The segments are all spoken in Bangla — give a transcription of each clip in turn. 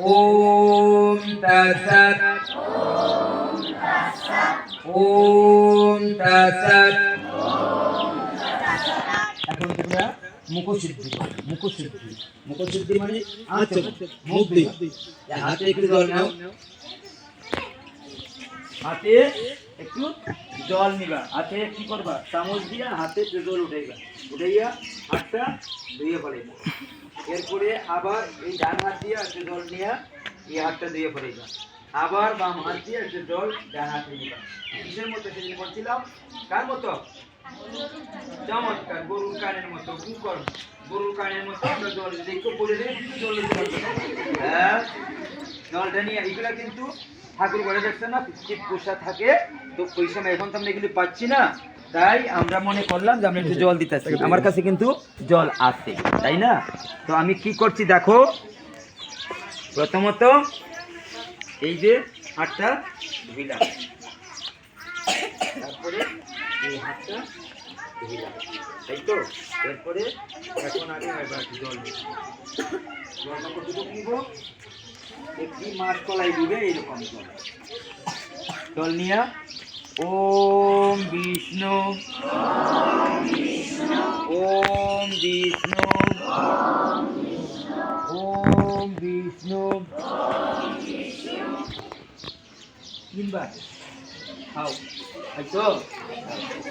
ওম তৎসৎ ওম তৎসৎ। এখন তোমরা মুখশুদ্ধি করো। মুখশুদ্ধি মানে মুখ দিয়ে হাতে একটু জল নাও, হাতে একটু জল নিবা, হাতে কি করবা, চামচ দিয়া হাতে জল উঠাইয়া হাতটা ধুয়ে ফেলাইবা। এরপরে আবার এই ডান হাত দিয়ে একটু জল নিয়ে এই হাতটা ধুয়ে ফেলাইবা। আবার বাম হাত দিয়ে একটু জল ডান হাতে নিবা। কিসের মতো সেদিন করছিলাম? কার মতো? চমৎকার, গরুর কানের মতো। গরুর কানের মতো আমরা জল দেখো পড়ে জল হ্যাঁ, জলটা নিয়ে এগুলা কিন্তু ঠাকুর ঘরে দেখছে না শিব প্রসাদ থাকে, তো ওই সময় এখন তো আমরা এগুলি পাচ্ছি না, তাই আমরা মনে করলাম যে আমরা একটু জল দিতেছি। আমার কাছে কিন্তু জল আছে, তাই না? তো আমি কি করছি দেখো, প্রথমত এই যে হাতটা ধুইলাম, তারপরে এই হাতটা ধুইলাম, তাই তো? এরপরে এখন আগে জল নিব, জলটা কতটুকু নিব, একটি মাছ কলাই দিবে এইরকম জল নিয়া ওম বিষ্ণু ওম বিষ্ণু ওম বিষ্ণু তিনবার খাও, তো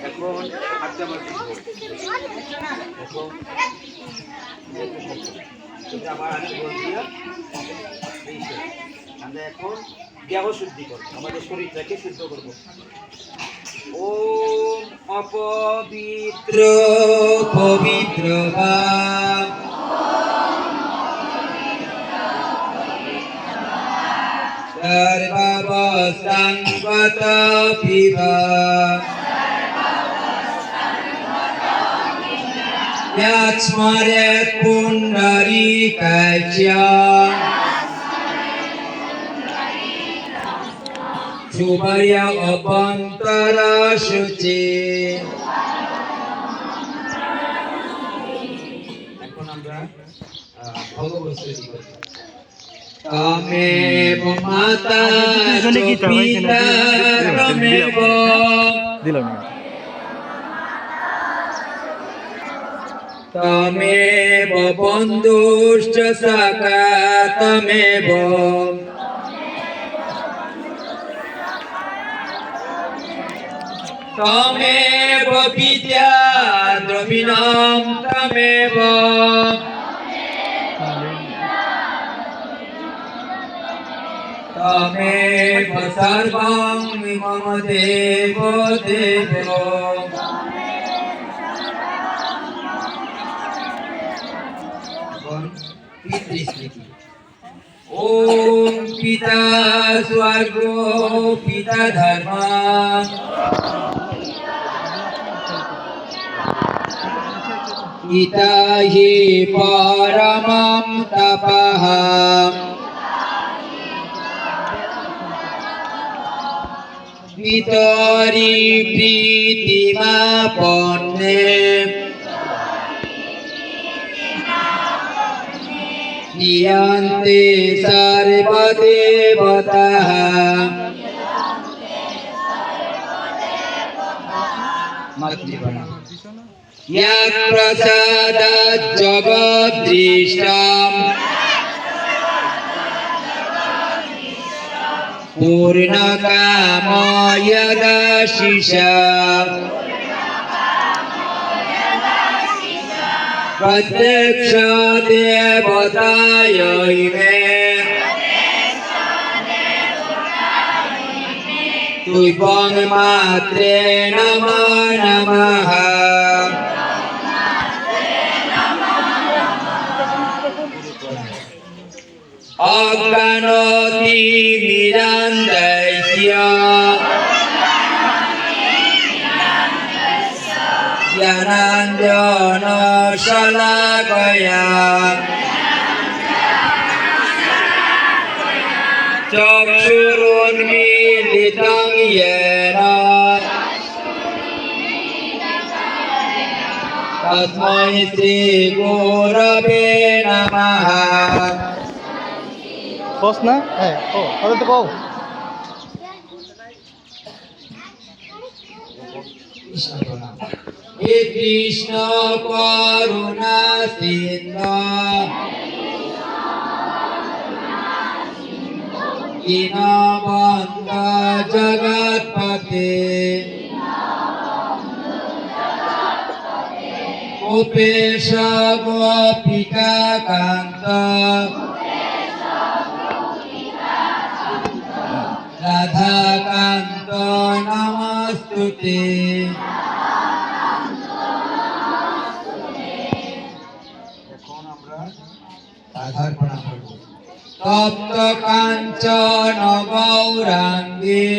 এখন আটটা বাজে, এখন আবার আগে জল দিয়া আমরা এখন দেহ শুদ্ধি করবো, আমাদের শরীরটাকে শুদ্ধ করব। ওম অপবিত্র পবিত্র বা সর্বাবস্থান গত পিবা ইয়াস্মরেৎ পুণ্ডরীকাস্য শুভয় অভ্যন্তর শুচি। এখন আমরা ভগবত স্তুতি করব। তমেব মাতা পিতা তমেব তমেব বন্ধুশ্চ সখা তমেব তমেব বিদ্যা দ্রবিণম তমেব তমেব সর্বং মম দেব দেব। ওম পিতা স্বর্গ পিতা ধর্ম পিতা হি পরমং তপঃ পিতরি প্রীতিমাপন্নে নিয়ন্তে সর্বদেবতাঃ ইয়াৎ প্রসাদাৎ জগদ্দৃষ্টাম পূর্ণকাময় দাশিষা প্রত্যক্ষ দেবতায় মে তুভ্যং মাত্রে নমো নমঃ। অজ্ঞানতি নিরন্তস্য জ্ঞানাঞ্জন শলাকয়া চক্ষুরুন্মীলিতং येन তস্मै শ্রী গুরবে নমঃ। কস না হ্যাঁ ও তাহলে তো কও হে কৃষ্ণ করুণা সিন্ধু দীনবন্ধ জগৎপতে গোপেশ গোপিকা কান্ত রাধাকান্ত নমস্তুতে। এখন আমরা রাধার প্রণাম করব। তপ্ত কাঞ্চন গৌরাঙ্গী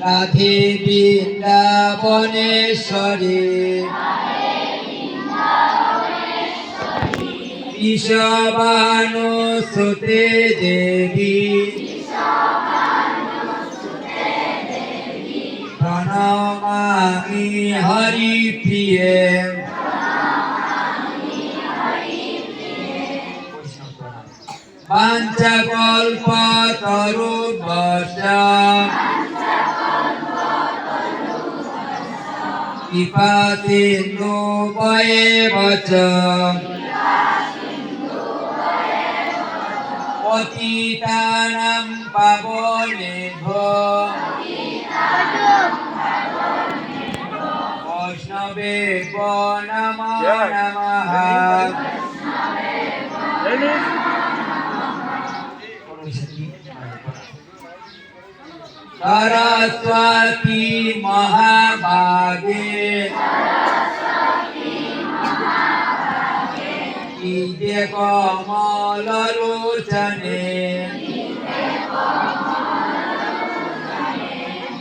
রাধে বৃন্দাবনেশ্বরী বিষবানুসুতে দেবী প্রণমামি হরিপ্রিয়ে। পাঞ্চকল্পতরুভ্যশ্চ কৃপাসিন্ধুভ্যেব চ পতিতানাং পাবনেভ্যো বৈষ্ণবেভ্যো নমো নমঃ। सरस्वती महाभागे विद्ये कमललोचने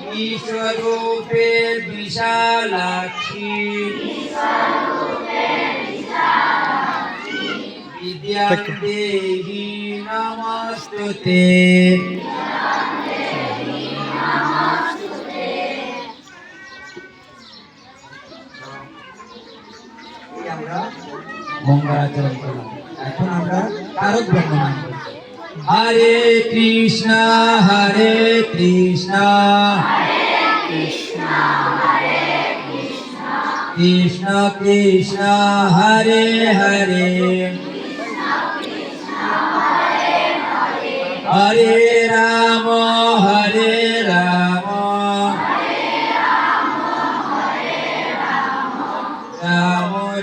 विश्वरूपे विशालाक्षी विद्यां देहि नमस्तुते। মঙ্গলাচরণ করলাম। এখন আমরা কারক বর্ণনা করব। হরে কৃষ্ণ কৃষ্ণ কৃষ্ণ হরে হরে হরে রাম রাম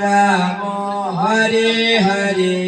রাম হরে হরে।